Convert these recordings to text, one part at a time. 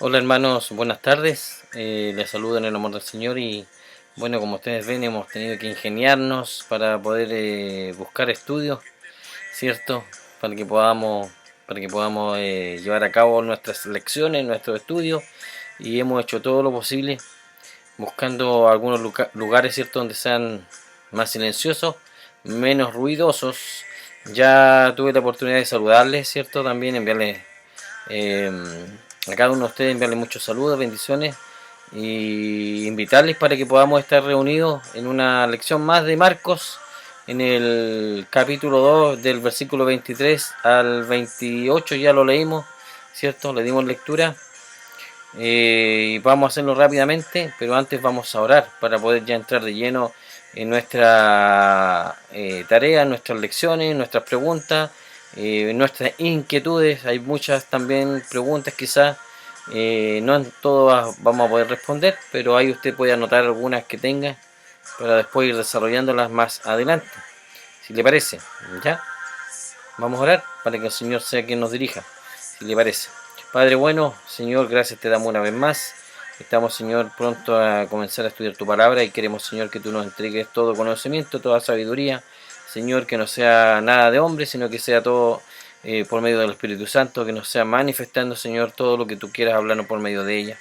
Hola hermanos, buenas tardes. Les saludo en el amor del Señor y bueno, como ustedes ven, hemos tenido que ingeniarnos para poder buscar estudios, ¿cierto? Para que podamos, para que podamos llevar a cabo nuestras lecciones, nuestros estudios y hemos hecho todo lo posible buscando algunos lugares, ¿cierto? Donde sean más silenciosos, menos ruidosos. Ya tuve la oportunidad de saludarles, ¿cierto? También enviarles eh, a cada uno de ustedes enviarles muchos saludos, bendiciones y invitarles para que podamos estar reunidos en una lección más de Marcos en el capítulo 2 del versículo 23 al 28 ya lo leímos, ¿cierto? Le dimos lectura y vamos a hacerlo rápidamente, pero antes vamos a orar para poder ya entrar de lleno en nuestra tarea, en nuestras lecciones, en nuestras preguntas, nuestras inquietudes. Hay muchas también preguntas, quizás no en todas vamos a poder responder, pero ahí usted puede anotar algunas que tenga para después ir desarrollándolas más adelante, si le parece. ¿Ya? Vamos a orar para que el Señor sea quien nos dirija, si le parece. Padre bueno, Señor, gracias te damos una vez más. Estamos, Señor, pronto a comenzar a estudiar tu palabra y queremos, Señor, que tú nos entregues todo conocimiento, toda sabiduría. Señor, que no sea nada de hombre, sino que sea todo por medio del Espíritu Santo, que nos sea manifestando, Señor, todo lo que tú quieras hablarnos por medio de ella.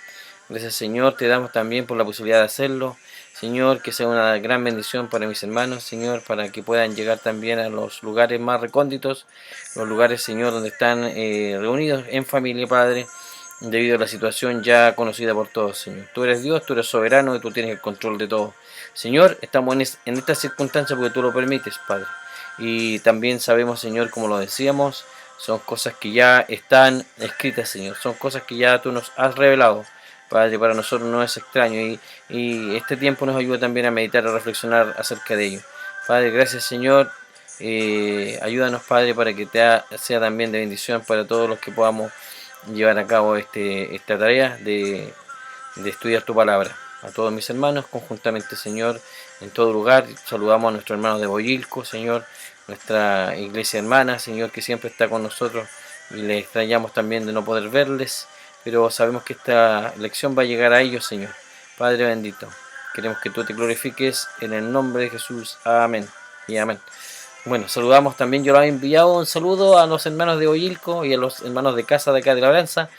Gracias, Señor, te damos también por la posibilidad de hacerlo. Señor, que sea una gran bendición para mis hermanos, Señor, para que puedan llegar también a los lugares más recónditos, los lugares, Señor, donde están reunidos en familia, Padre, debido a la situación ya conocida por todos, Señor. Tú eres Dios, tú eres soberano y tú tienes el control de todo. Señor, estamos en esta circunstancia porque tú lo permites, Padre. Y también sabemos, Señor, como lo decíamos, son cosas que ya están escritas, Señor. Son cosas que ya tú nos has revelado. Padre, para nosotros no es extraño y este tiempo nos ayuda también a meditar, a reflexionar acerca de ello. Padre, gracias Señor, ayúdanos Padre para que sea también de bendición para todos los que podamos llevar a cabo esta tarea de estudiar tu palabra. A todos mis hermanos, conjuntamente Señor, en todo lugar, saludamos a nuestros hermanos de Boyilco, Señor, nuestra iglesia hermana, Señor, que siempre está con nosotros y les extrañamos también de no poder verles, pero sabemos que esta lección va a llegar a ellos, Señor. Padre bendito, queremos que tú te glorifiques en el nombre de Jesús. Amén y amén. Bueno, saludamos también, yo le he enviado un saludo a los hermanos de Oyilco y a los hermanos de casa de acá de Labranza,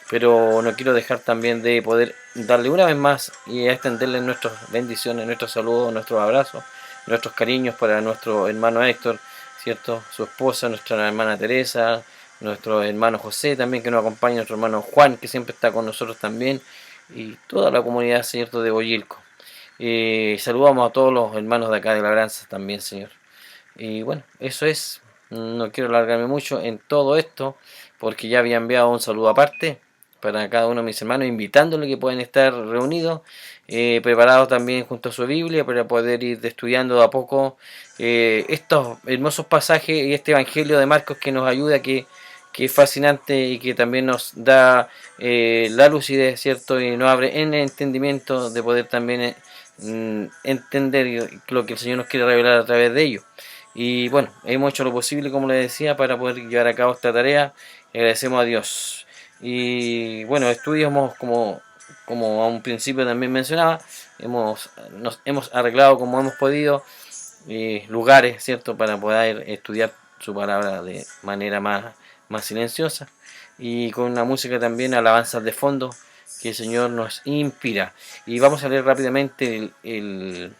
pero no quiero dejar también de poder darle una vez más y extenderle nuestras bendiciones, nuestros saludos, nuestros abrazos, nuestros cariños para nuestro hermano Héctor, ¿cierto? Su esposa, nuestra hermana Teresa, nuestro hermano José también que nos acompaña, nuestro hermano Juan que siempre está con nosotros también y toda la comunidad, ¿cierto? De Boyilco. Saludamos a todos los hermanos de acá de Labranza también, Señor. Y bueno, eso es. No quiero alargarme mucho en todo esto, porque ya había enviado un saludo aparte para cada uno de mis hermanos, invitándole que puedan estar reunidos, preparados también junto a su Biblia para poder ir estudiando de a poco estos hermosos pasajes y este Evangelio de Marcos que nos ayuda, que es fascinante y que también nos da la lucidez, ¿cierto? Y nos abre en el entendimiento de poder también entender lo que el Señor nos quiere revelar a través de ello. Y bueno, hemos hecho lo posible, como les decía, para poder llevar a cabo esta tarea. Agradecemos a Dios. Y bueno, estudiamos como a un principio también mencionaba, nos hemos arreglado como hemos podido lugares, ¿cierto? Para poder estudiar su palabra de manera más silenciosa y con una música también, alabanzas de fondo que el Señor nos inspira. Y vamos a leer rápidamente el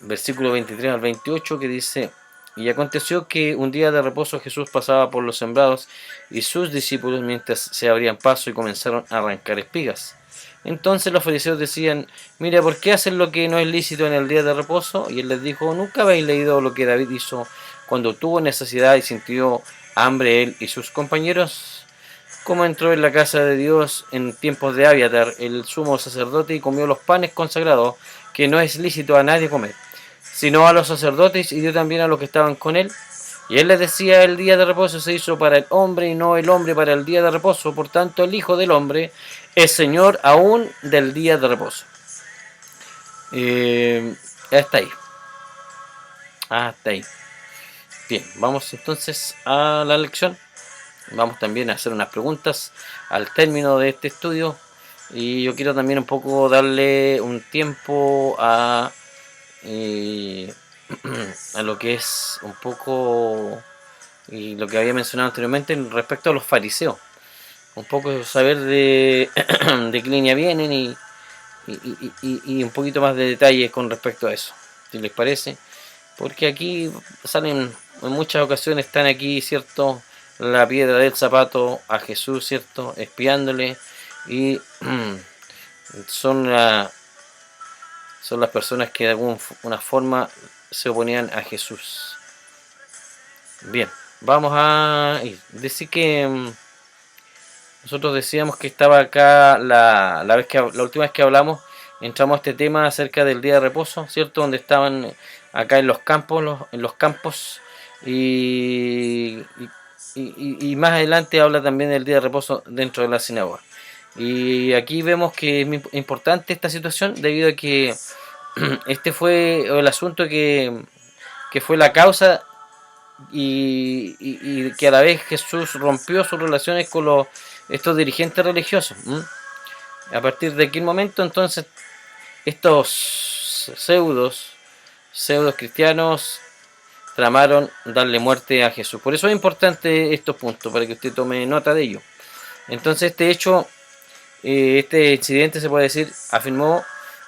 versículo 23 al 28 que dice: y aconteció que un día de reposo Jesús pasaba por los sembrados y sus discípulos mientras se abrían paso y comenzaron a arrancar espigas. Entonces los fariseos decían: mira, ¿por qué hacen lo que no es lícito en el día de reposo? Y él les dijo: ¿nunca habéis leído lo que David hizo cuando tuvo necesidad y sintió hambre él y sus compañeros? Cómo entró en la casa de Dios en tiempos de Abiatar, el sumo sacerdote, y comió los panes consagrados, que no es lícito a nadie comer, sino a los sacerdotes, y dio también a los que estaban con él. Y él les decía: el día de reposo se hizo para el hombre y no el hombre para el día de reposo. Por tanto, el Hijo del Hombre es Señor aún del día de reposo. Hasta ahí. Hasta ahí. Bien, vamos entonces a la lección. vamos también a hacer unas preguntas al término de este estudio, y yo quiero también un poco darle un tiempo a a lo que es un poco y lo que había mencionado anteriormente respecto a los fariseos, un poco saber de qué línea vienen y un poquito más de detalles con respecto a eso, si les parece, porque aquí salen en muchas ocasiones, están aquí, cierto, la piedra del zapato a Jesús, cierto, espiándole, y son son las personas que de alguna forma se oponían a Jesús. Bien, vamos a decir que nosotros decíamos que estaba acá la última vez que hablamos, entramos a este tema acerca del día de reposo, ¿cierto? Donde estaban acá en los campos, y más adelante habla también del día de reposo dentro de la sinagoga. Y aquí vemos que es muy importante esta situación debido a que este fue el asunto que fue la causa y que a la vez Jesús rompió sus relaciones con estos dirigentes religiosos. A partir de aquel momento, entonces, estos pseudos cristianos tramaron darle muerte a Jesús. Por eso es importante estos puntos, para que usted tome nota de ello. Entonces este hecho, este incidente se puede decir,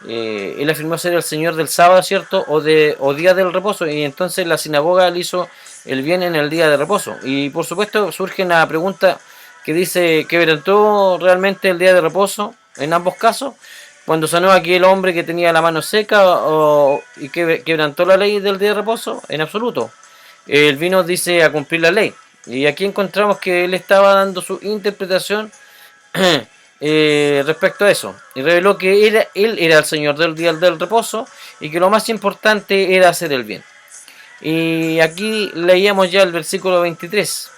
él afirmó ser el Señor del sábado, ¿cierto? O día del reposo, y entonces la sinagoga le hizo el bien en el día de reposo. Y por supuesto surge una pregunta que dice, ¿quebrantó realmente el día de reposo en ambos casos? Cuando sanó a aquel hombre que tenía la mano seca, y quebrantó la ley del día de reposo, en absoluto. Él vino, dice, a cumplir la ley. Y aquí encontramos que él estaba dando su interpretación respecto a eso. Y reveló que él era el Señor del día del reposo y que lo más importante era hacer el bien. Y aquí leíamos ya el versículo 23.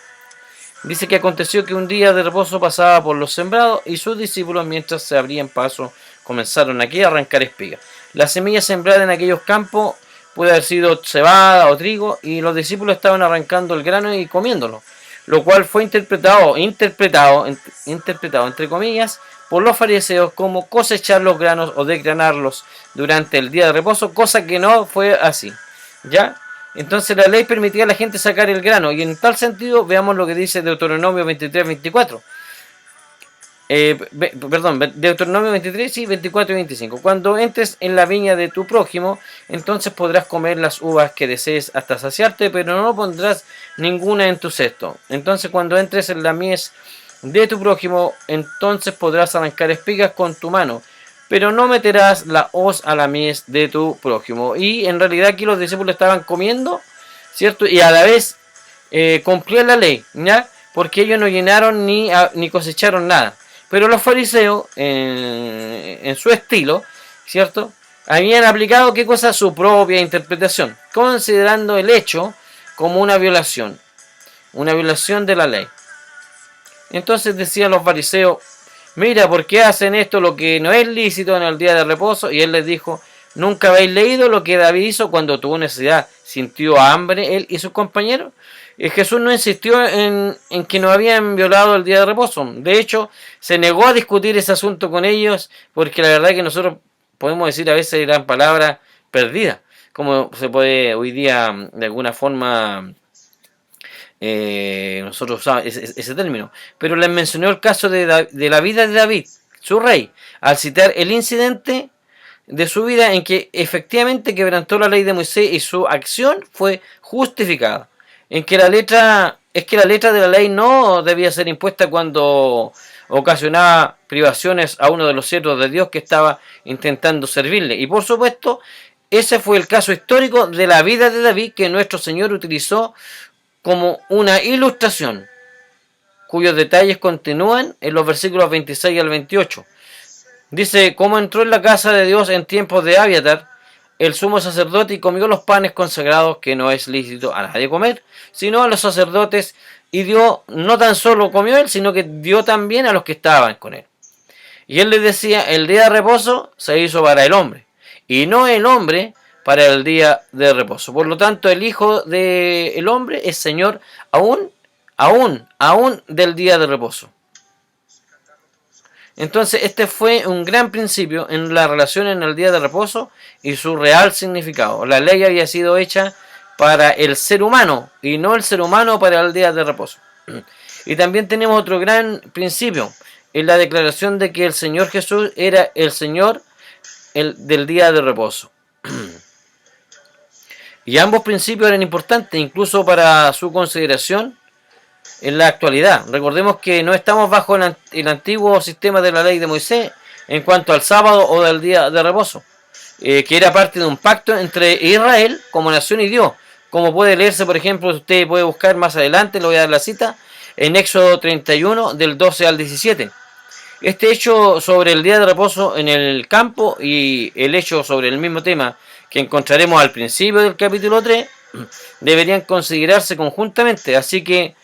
Dice que aconteció que un día de reposo pasaba por los sembrados y sus discípulos, mientras se abrían paso, comenzaron aquí a arrancar espigas. La semilla sembrada en aquellos campos puede haber sido cebada o trigo, y los discípulos estaban arrancando el grano y comiéndolo, lo cual fue interpretado entre comillas por los fariseos como cosechar los granos o desgranarlos durante el día de reposo, cosa que no fue así. ¿Ya? Entonces la ley permitía a la gente sacar el grano, y en tal sentido veamos lo que dice Deuteronomio 23-24. Deuteronomio 23, sí, 24 y 25. Cuando entres en la viña de tu prójimo, entonces podrás comer las uvas que desees hasta saciarte, pero no pondrás ninguna en tu cesto. Entonces cuando entres en la mies de tu prójimo, entonces podrás arrancar espigas con tu mano, pero no meterás la hoz a la mies de tu prójimo. Y en realidad aquí los discípulos estaban comiendo, ¿cierto? Y a la vez cumplían la ley, ¿ya? Porque ellos no llenaron ni cosecharon nada. Pero los fariseos, en su estilo, ¿cierto?, habían aplicado, ¿qué cosa? Su propia interpretación, considerando el hecho como una violación de la ley. Entonces decían los fariseos, mira, ¿por qué hacen esto, lo que no es lícito en el día de reposo? Y él les dijo, ¿nunca habéis leído lo que David hizo cuando tuvo necesidad? Sintió hambre él y sus compañeros. Jesús no insistió en que no habían violado el día de reposo. De hecho, se negó a discutir ese asunto con ellos, porque la verdad es que nosotros podemos decir a veces eran palabras perdidas, como se puede hoy día de alguna forma nosotros usamos ese término. Pero les mencionó el caso de la vida de David, su rey, al citar el incidente de su vida en que efectivamente quebrantó la ley de Moisés y su acción fue justificada. En que la letra de la ley no debía ser impuesta cuando ocasionaba privaciones a uno de los siervos de Dios que estaba intentando servirle. Y por supuesto, ese fue el caso histórico de la vida de David, que nuestro Señor utilizó como una ilustración, cuyos detalles continúan en los versículos 26 al 28. Dice, cómo entró en la casa de Dios en tiempos de Abiatar, el sumo sacerdote, y comió los panes consagrados, que no es lícito a nadie comer, sino a los sacerdotes, y dio, no tan solo comió él, sino que dio también a los que estaban con él. Y él les decía, el día de reposo se hizo para el hombre, y no el hombre para el día de reposo. Por lo tanto, el Hijo del Hombre es Señor aún aún del día de reposo. Entonces este fue un gran principio en la relación en el día de reposo y su real significado. La ley había sido hecha para el ser humano y no el ser humano para el día de reposo. Y también tenemos otro gran principio en la declaración de que el Señor Jesús era el Señor del día de reposo. Y ambos principios eran importantes incluso para su consideración en la actualidad. Recordemos que no estamos bajo el antiguo sistema de la ley de Moisés en cuanto al sábado o del día de reposo, que era parte de un pacto entre Israel como nación y Dios, como puede leerse, por ejemplo, usted puede buscar más adelante, le voy a dar la cita, en Éxodo 31 del 12 al 17. Este hecho sobre el día de reposo en el campo y el hecho sobre el mismo tema que encontraremos al principio del capítulo 3 deberían considerarse conjuntamente, así que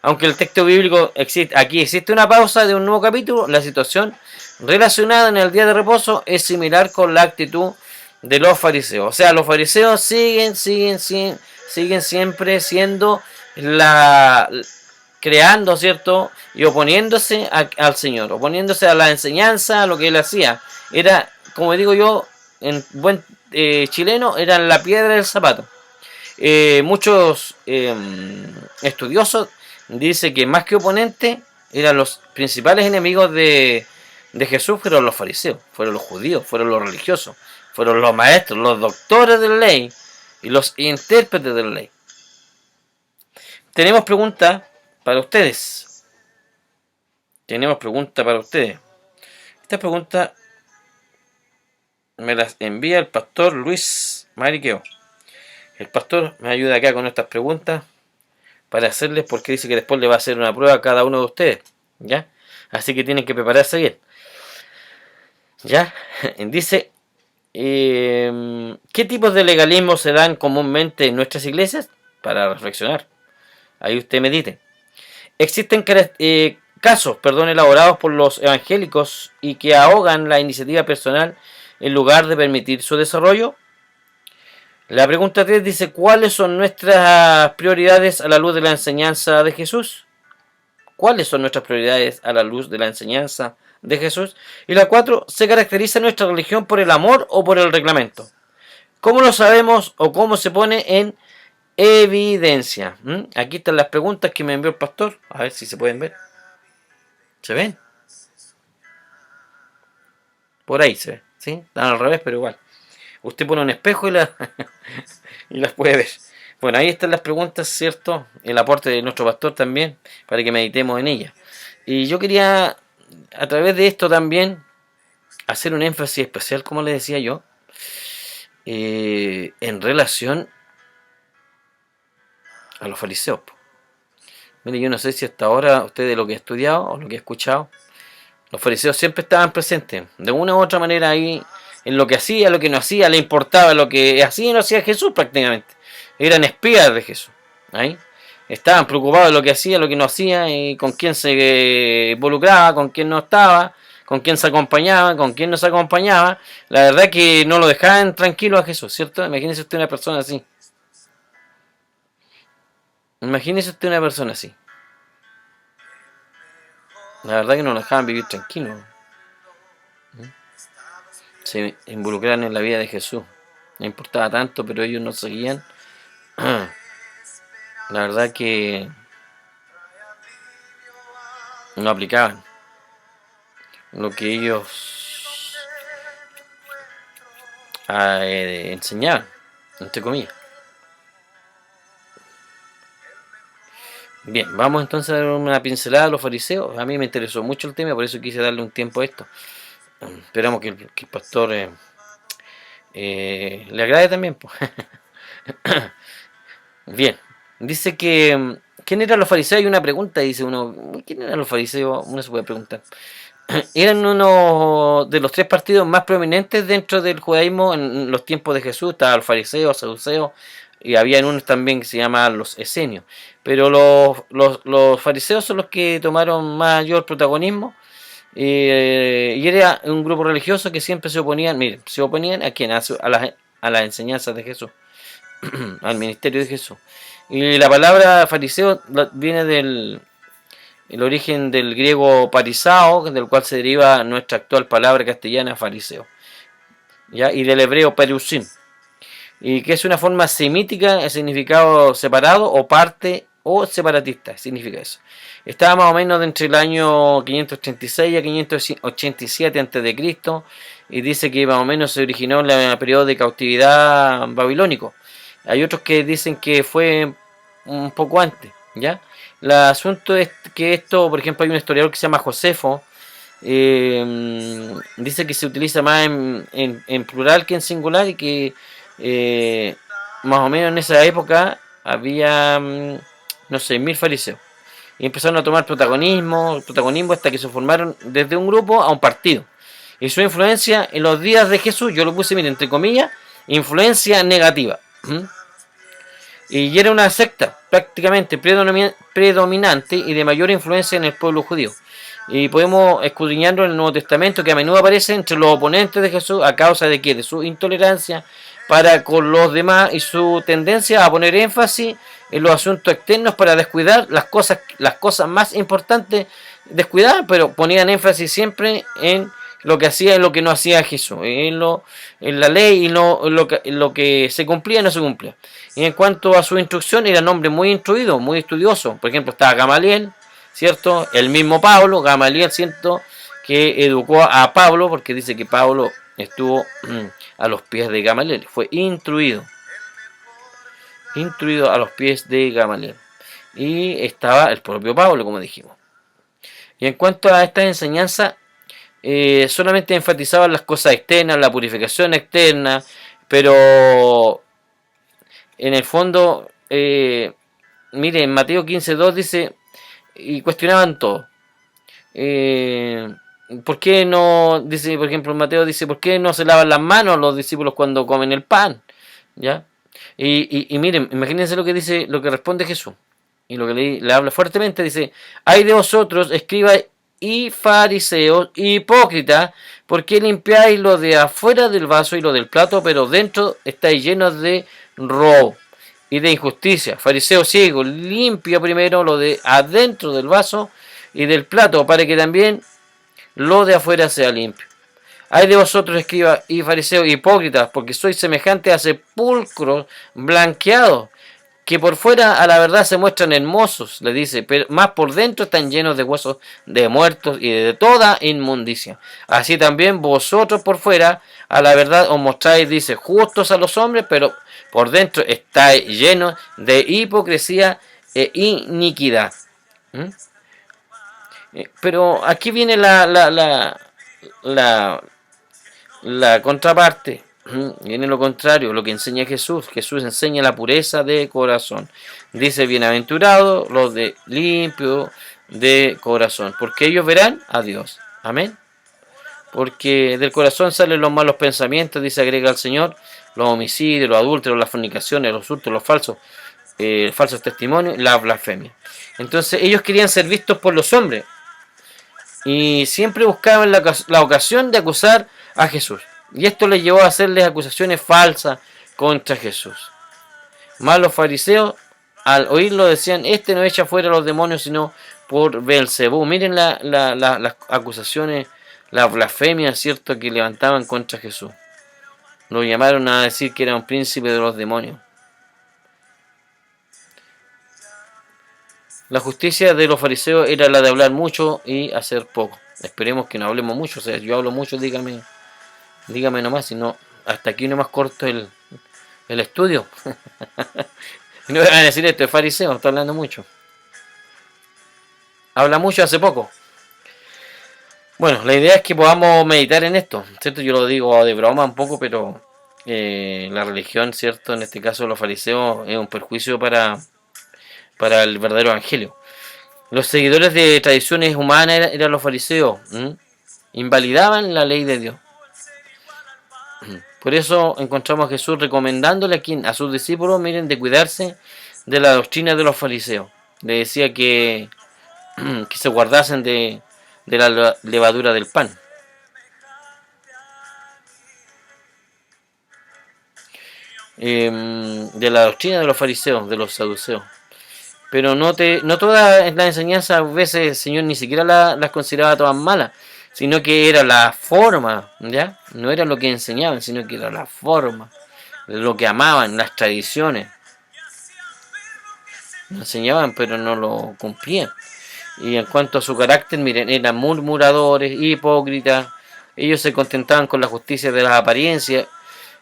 aunque el texto bíblico aquí existe una pausa de un nuevo capítulo, la situación relacionada en el día de reposo es similar con la actitud de los fariseos. O sea, los fariseos siguen siempre siendo creando, ¿cierto? Y oponiéndose al Señor, oponiéndose a la enseñanza, a lo que él hacía. Era, como digo yo, en buen chileno, era la piedra del zapato. Muchos estudiosos dicen que más que oponentes eran los principales enemigos de Jesús, fueron los fariseos, fueron los judíos, fueron los religiosos, fueron los maestros, los doctores de la ley y los intérpretes de la ley. Tenemos preguntas para ustedes. Esta pregunta me las envía el pastor Luis Mariqueo. El pastor me ayuda acá con estas preguntas para hacerles, porque dice que después le va a hacer una prueba a cada uno de ustedes, ¿ya? Así que tienen que prepararse bien, ¿ya? Dice, ¿qué tipos de legalismo se dan comúnmente en nuestras iglesias? Para reflexionar. Ahí usted medite. Existen casos, elaborados por los evangélicos y que ahogan la iniciativa personal en lugar de permitir su desarrollo. La pregunta 3 dice, ¿cuáles son nuestras prioridades a la luz de la enseñanza de Jesús? ¿Cuáles son nuestras prioridades a la luz de la enseñanza de Jesús? Y la 4, ¿se caracteriza nuestra religión por el amor o por el reglamento? ¿Cómo lo sabemos o cómo se pone en evidencia? Aquí están las preguntas que me envió el pastor. A ver si se pueden ver. ¿Se ven? Por ahí se ve, ¿sí? Están al revés, pero igual. Usted pone un espejo y las puede ver. Bueno, ahí están las preguntas, ¿cierto? El aporte de nuestro pastor también, para que meditemos en ellas. Y yo quería, a través de esto también, hacer un énfasis especial, como le decía yo, en relación a los fariseos. Mire, yo no sé si hasta ahora usted de lo que ha estudiado o lo que ha escuchado, los fariseos siempre estaban presentes, de una u otra manera ahí, en lo que hacía, lo que no hacía, le importaba lo que hacía y no hacía Jesús prácticamente. Eran espías de Jesús. Ahí estaban preocupados de lo que hacía, lo que no hacía, y con quién se involucraba, con quién no estaba, con quién se acompañaba, con quién no se acompañaba. La verdad es que no lo dejaban tranquilo a Jesús, ¿cierto? Imagínese usted una persona así. Imagínese usted una persona así. La verdad que no lo dejaban vivir tranquilo. Se involucraron en la vida de Jesús. No importaba tanto, pero ellos no seguían. La verdad que no aplicaban lo que ellos enseñaban, entre comillas. Bien, vamos entonces a dar una pincelada a los fariseos. A mí me interesó mucho el tema, por eso quise darle un tiempo a esto. Esperamos que el pastor le agrade también. Pues. Bien, dice que ¿quién eran los fariseos? Hay una pregunta, dice uno, ¿quién eran los fariseos? Uno se puede preguntar. Eran uno de los 3 partidos más prominentes dentro del judaísmo en los tiempos de Jesús. Estaban los fariseos, los saduceos, y había unos también que se llamaban los esenios. Pero los fariseos son los que tomaron mayor protagonismo. Y era un grupo religioso que siempre se oponían, miren, se oponían a quién, a las enseñanzas de Jesús, al ministerio de Jesús. Y la palabra fariseo viene del el origen del griego parisao, del cual se deriva nuestra actual palabra castellana fariseo, ¿ya? Y del hebreo perusim, y que es una forma semítica de significado separado o parte o separatista, significa eso. Estaba más o menos entre el año 536 a 587 a.C. y dice que más o menos se originó en el periodo de cautividad babilónico. Hay otros que dicen que fue un poco antes, ¿ya? El asunto es que esto, por ejemplo, hay un historiador que se llama Josefo, dice que se utiliza más en plural que en singular y que más o menos en esa época había, no sé, 1000 fariseos. Y empezaron a tomar protagonismo hasta que se formaron desde un grupo a un partido. Y su influencia en los días de Jesús, yo lo puse, mire, entre comillas, influencia negativa. Y era una secta prácticamente predominante y de mayor influencia en el pueblo judío. Y podemos escudriñarlo en el Nuevo Testamento, que a menudo aparece entre los oponentes de Jesús a causa de que de su intolerancia para con los demás y su tendencia a poner énfasis en los asuntos externos para descuidar las cosas más importantes, descuidar, pero ponían énfasis siempre en lo que hacía y lo que no hacía Jesús, en la ley y lo que se cumplía y no se cumplía. Y en cuanto a su instrucción, era un hombre muy instruido, muy estudioso. Por ejemplo, estaba Gamaliel, ¿cierto? El mismo Pablo, Gamaliel, ¿cierto? Que educó a Pablo, porque dice que Pablo estuvo a los pies de Gamaliel, fue instruido a los pies de Gamaliel. Y estaba el propio Pablo, como dijimos. Y en cuanto a esta enseñanza, solamente enfatizaban las cosas externas, la purificación externa, pero en el fondo, mire, en Mateo 15:2 dice, y cuestionaban todo. ¿Por qué no, dice, por ejemplo, Mateo dice, ¿por qué no se lavan las manos los discípulos cuando comen el pan? ¿Ya? Y miren, imagínense lo que dice, lo que responde Jesús. Y lo que le habla fuertemente, dice, hay de vosotros, escribas y fariseos, hipócritas, porque limpiáis lo de afuera del vaso y lo del plato, pero dentro estáis llenos de robo y de injusticia. Fariseo ciego, limpia primero lo de adentro del vaso y del plato, para que también lo de afuera sea limpio. Hay de vosotros, escribas y fariseos hipócritas, porque sois semejantes a sepulcros blanqueados, que por fuera a la verdad se muestran hermosos, le dice, pero más por dentro están llenos de huesos de muertos y de toda inmundicia. Así también vosotros por fuera a la verdad os mostráis, dice, justos a los hombres, pero por dentro estáis llenos de hipocresía e iniquidad. Pero aquí viene la contraparte. Viene lo contrario, lo que enseña Jesús. Jesús enseña la pureza de corazón. Dice, bienaventurados los de limpio de corazón, porque ellos verán a Dios. Amén. Porque del corazón salen los malos pensamientos, dice, agrega el Señor, los homicidios, los adúlteros, las fornicaciones, los hurtos, los falsos testimonios, la blasfemia. Entonces ellos querían ser vistos por los hombres y siempre buscaban la ocasión de acusar a Jesús. Y esto les llevó a hacerles acusaciones falsas contra Jesús. Más los fariseos, al oírlo, decían, este no echa fuera a los demonios sino por Belcebú. Miren las acusaciones, la blasfemia, ¿cierto?, que levantaban contra Jesús. Lo llamaron a decir que era un príncipe de los demonios. La justicia de los fariseos era la de hablar mucho y hacer poco. Esperemos que no hablemos mucho. O sea, yo hablo mucho, dígame nomás, si no, hasta aquí nomás corto el estudio. No me van a decir esto, es fariseo, está hablando mucho. Habla mucho, hace poco. Bueno, la idea es que podamos meditar en esto, ¿cierto? Yo lo digo de broma un poco, pero la religión, ¿cierto? En este caso los fariseos es un perjuicio para el verdadero evangelio. Los seguidores de tradiciones humanas eran los fariseos. Invalidaban la ley de Dios. Por eso encontramos a Jesús recomendándole a sus discípulos, miren, de cuidarse de la doctrina de los fariseos. Le decía que se guardasen de la levadura del pan. de la doctrina de los fariseos, de los saduceos. Pero no todas las enseñanzas, a veces el Señor ni siquiera las consideraba todas malas, sino que era la forma, ¿ya? No era lo que enseñaban, sino que era la forma, lo que amaban, las tradiciones. Lo enseñaban, pero no lo cumplían. Y en cuanto a su carácter, miren, eran murmuradores, hipócritas, ellos se contentaban con la justicia de las apariencias,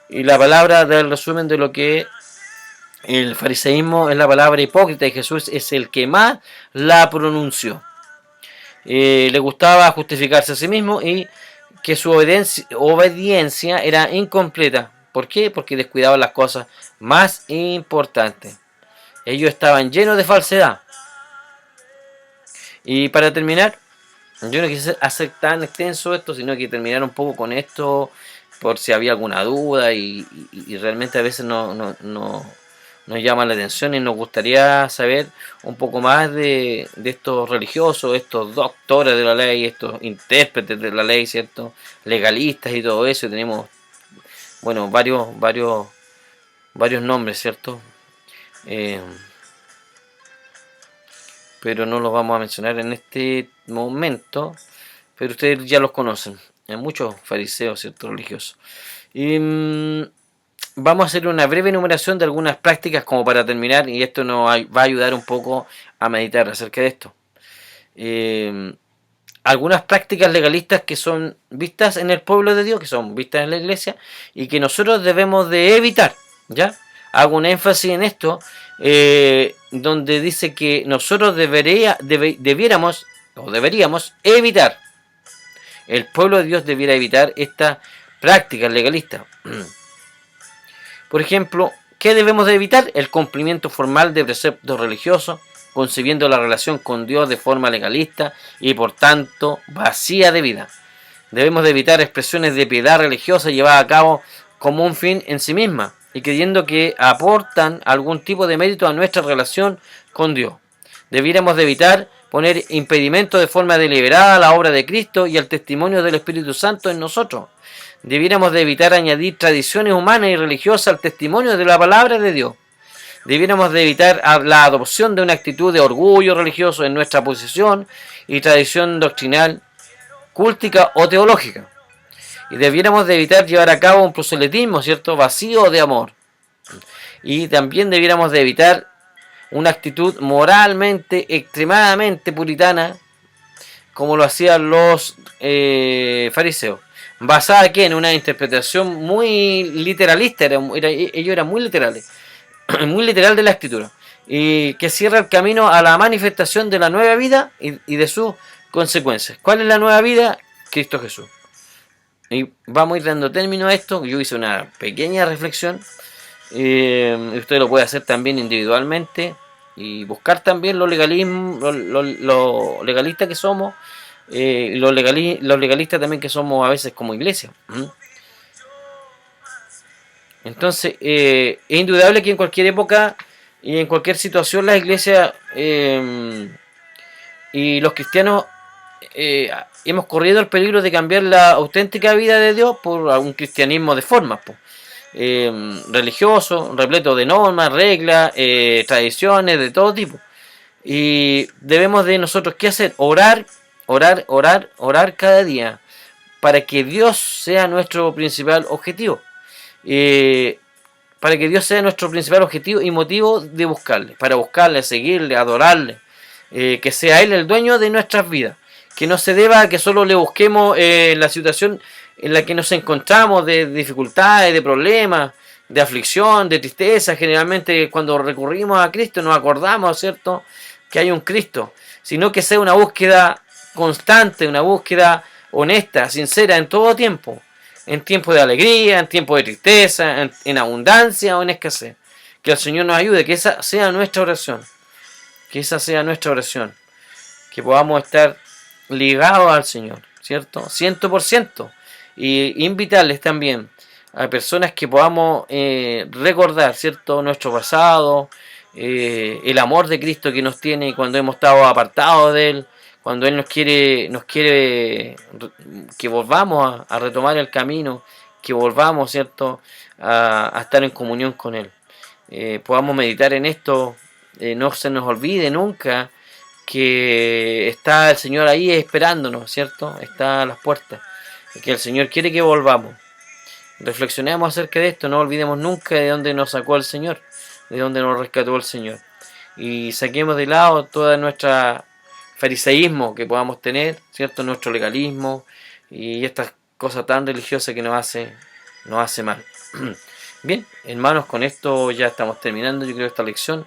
y la palabra del resumen de lo que el fariseísmo es la palabra hipócrita, y Jesús es el que más la pronunció. Le gustaba justificarse a sí mismo y que su obediencia era incompleta. ¿Por qué? Porque descuidaban las cosas más importantes. Ellos estaban llenos de falsedad. Y para terminar, yo no quise hacer tan extenso esto, sino que terminar un poco con esto por si había alguna duda y realmente a veces no nos llama la atención y nos gustaría saber un poco más de estos religiosos, estos doctores de la ley, estos intérpretes de la ley, ¿cierto? Legalistas y todo eso. Y tenemos, bueno, varios nombres, ¿cierto? Pero no los vamos a mencionar en este momento, pero ustedes ya los conocen. Hay muchos fariseos, ¿cierto? Religiosos. Y vamos a hacer una breve enumeración de algunas prácticas como para terminar, y esto nos va a ayudar un poco a meditar acerca de esto. Algunas prácticas legalistas que son vistas en el pueblo de Dios, que son vistas en la iglesia, y que nosotros debemos de evitar, ¿ya? Hago un énfasis en esto, donde dice que nosotros deberíamos evitar, el pueblo de Dios debiera evitar estas prácticas legalistas. Por ejemplo, ¿qué debemos de evitar? El cumplimiento formal de preceptos religiosos, concibiendo la relación con Dios de forma legalista y por tanto vacía de vida. Debemos de evitar expresiones de piedad religiosa llevadas a cabo como un fin en sí misma y creyendo que aportan algún tipo de mérito a nuestra relación con Dios. Debiéramos de evitar poner impedimentos de forma deliberada a la obra de Cristo y al testimonio del Espíritu Santo en nosotros. Debiéramos de evitar añadir tradiciones humanas y religiosas al testimonio de la palabra de Dios. Debiéramos de evitar la adopción de una actitud de orgullo religioso en nuestra posición y tradición doctrinal, cúltica o teológica. Y debiéramos de evitar llevar a cabo un proselitismo, ¿cierto?, vacío de amor. Y también debiéramos de evitar una actitud moralmente extremadamente puritana, como lo hacían los fariseos, basada aquí en una interpretación muy literalista. Ellos eran muy literales, muy literal de la escritura, y que cierra el camino a la manifestación de la nueva vida y de sus consecuencias. ¿Cuál es la nueva vida? Cristo Jesús. Y vamos a ir dando término a esto. Yo hice una pequeña reflexión, usted lo puede hacer también individualmente y buscar también lo legalista que somos, los legalistas también que somos a veces como iglesia. Entonces, es indudable que en cualquier época y en cualquier situación las iglesias y los cristianos hemos corrido el peligro de cambiar la auténtica vida de Dios por un cristianismo de formas, religioso, repleto de normas, reglas, tradiciones de todo tipo. Y debemos de nosotros, ¿qué hacer? Orar cada día para que Dios sea nuestro principal objetivo. Para que Dios sea nuestro principal objetivo y motivo de buscarle, para buscarle, seguirle, adorarle, que sea Él el dueño de nuestras vidas, que no se deba a que solo le busquemos la situación en la que nos encontramos, de dificultades, de problemas, de aflicción, de tristeza. Generalmente cuando recurrimos a Cristo nos acordamos, ¿cierto?, que hay un Cristo, sino que sea una búsqueda constante, una búsqueda honesta, sincera en todo tiempo. En tiempos de alegría, en tiempos de tristeza, en abundancia o en escasez. Que el Señor nos ayude, que esa sea nuestra oración. Que esa sea nuestra oración. Que podamos estar ligados al Señor, ¿cierto? 100%. Y invitarles también a personas que podamos recordar, ¿cierto?, nuestro pasado, el amor de Cristo que nos tiene cuando hemos estado apartados de Él, cuando Él nos quiere que volvamos a retomar el camino que volvamos, ¿cierto?, a estar en comunión con Él. Podamos meditar en esto, no se nos olvide nunca que está el Señor ahí esperándonos, ¿cierto? Está a las puertas, y que el Señor quiere que volvamos. Reflexionemos acerca de esto, no olvidemos nunca de dónde nos sacó el Señor, de dónde nos rescató el Señor. Y saquemos de lado todo nuestro fariseísmo que podamos tener, ¿cierto? Nuestro legalismo y estas cosas tan religiosas que nos hace mal. Bien, hermanos, con esto ya estamos terminando, yo creo, esta lección.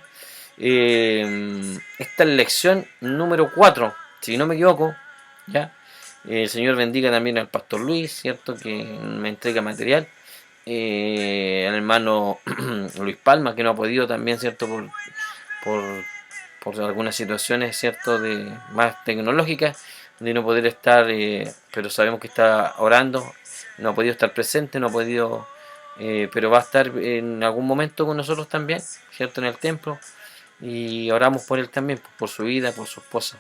Esta es lección número 4, si no me equivoco, ¿ya? El Señor bendiga también al pastor Luis, ¿cierto?, que me entrega material. Al hermano Luis Palma, que no ha podido también, ¿cierto?, por, por algunas situaciones, ¿cierto?, de más tecnológicas, de no poder estar, pero sabemos que está orando, no ha podido estar presente, no ha podido, pero va a estar en algún momento con nosotros también, ¿cierto?, en el templo, y oramos por él también, por su vida, por su esposa.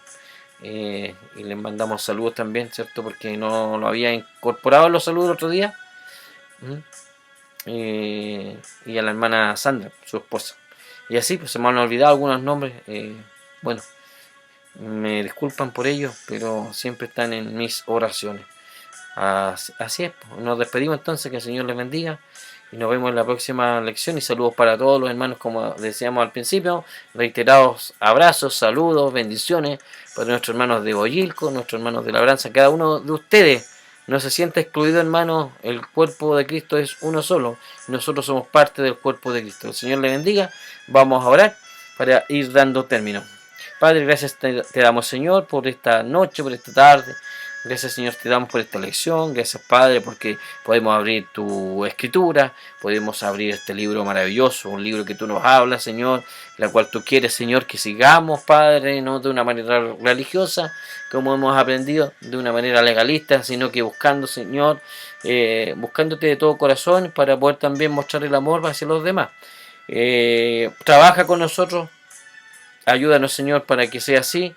Y le mandamos saludos también, ¿cierto?, porque no lo había incorporado en los saludos el otro día. Y a la hermana Sandra, su esposa. Y así, pues se me han olvidado algunos nombres. Bueno, me disculpan por ello, pero siempre están en mis oraciones. Así es, pues. Nos despedimos entonces, que el Señor les bendiga. Y nos vemos en la próxima lección. Y saludos para todos los hermanos, como decíamos al principio. Reiterados abrazos, saludos, bendiciones para nuestros hermanos de Boyilco, nuestros hermanos de Labranza. Cada uno de ustedes no se sienta excluido, hermanos. El cuerpo de Cristo es uno solo. Nosotros somos parte del cuerpo de Cristo. El Señor le bendiga. Vamos a orar para ir dando término. Padre, gracias te damos, Señor, por esta noche, por esta tarde. Gracias, Señor, te damos por esta lección. Gracias, Padre, porque podemos abrir tu escritura, podemos abrir este libro maravilloso, un libro que tú nos hablas, Señor, la cual tú quieres, Señor, que sigamos, Padre, no de una manera religiosa, como hemos aprendido, de una manera legalista, sino que buscando, Señor, buscándote de todo corazón para poder también mostrar el amor hacia los demás. Trabaja con nosotros, ayúdanos, Señor, para que sea así.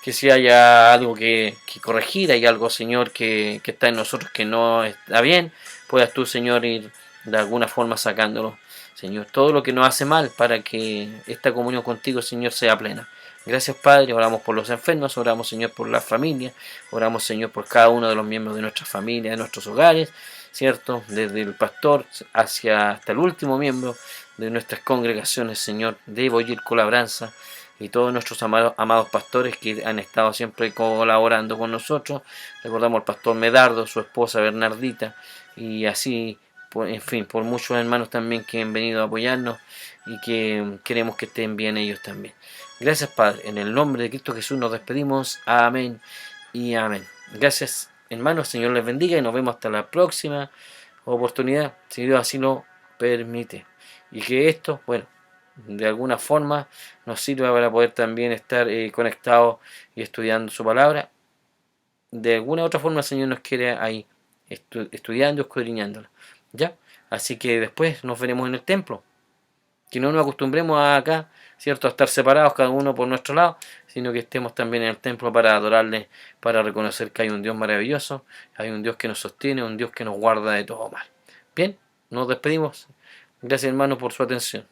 Que si haya algo que corregir, hay algo, Señor, que está en nosotros que no está bien, puedas tú, Señor, ir de alguna forma sacándolo, Señor, todo lo que nos hace mal, para que esta comunión contigo, Señor, sea plena. Gracias, Padre. Oramos por los enfermos, oramos, Señor, por la familia, oramos, Señor, por cada uno de los miembros de nuestra familia, de nuestros hogares, ¿cierto? Desde el pastor hasta el último miembro de nuestras congregaciones, Señor, de Boyilco Labranza, y todos nuestros amados pastores que han estado siempre colaborando con nosotros. Recordamos al pastor Medardo, su esposa Bernardita, y así, en fin, por muchos hermanos también que han venido a apoyarnos y que queremos que estén bien ellos también. Gracias, Padre. En el nombre de Cristo Jesús nos despedimos. Amén y amén. Gracias, hermanos. Señor les bendiga y nos vemos hasta la próxima oportunidad, si Dios así lo permite. Y que esto, bueno, de alguna forma nos sirva para poder también estar conectados y estudiando su palabra. De alguna otra forma el Señor nos quiere ahí estudiando, escudriñándola, ¿ya? Así que después nos veremos en el templo. Que no nos acostumbremos acá, ¿cierto?, a estar separados cada uno por nuestro lado, sino que estemos también en el templo para adorarle, para reconocer que hay un Dios maravilloso, hay un Dios que nos sostiene, un Dios que nos guarda de todo mal. Bien, nos despedimos. Gracias, hermano, por su atención.